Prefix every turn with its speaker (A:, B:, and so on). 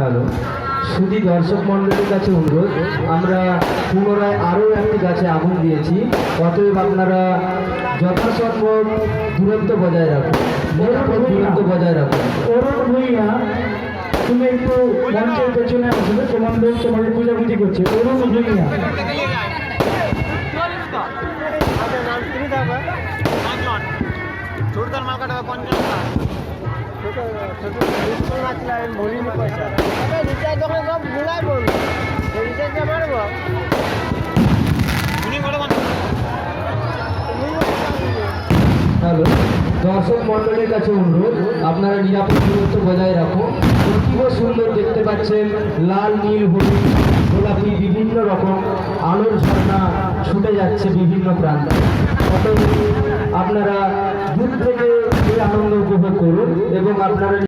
A: Hello, শুধু দর্শক মণ্ডলীর কাছে অনুরোধ, আমরা পুনরায় আরও একটি গাছে আগুন দিয়েছি, অতএব আপনারা যথাসম্ভব দূরত্ব বজায় রাখুন, দূরত্ব বজায় রাখুন।
B: অরুণ ভূঁইয়া, তুমি একটু মঞ্চের পেছনে আসবে, তোমার লোক তোমাকে পূজাপুজি করছে। অরুণ ভূঁইয়া,
A: হ্যালো, দর্শক মণ্ডলীর কাছে অনুরোধ, আপনারা নিরাপদ দূরত্ব বজায় রাখুন। অতীব সুন্দর দেখতে পাচ্ছেন, লাল, নীল, হলুদ, গোলাপি বিভিন্ন রকম আলোর ঝর্ণা ছুটে যাচ্ছে বিভিন্ন প্রান্তে। অতএব আপনারা দূর থেকে এই আনন্দ উপভোগ করুন এবং আপনারা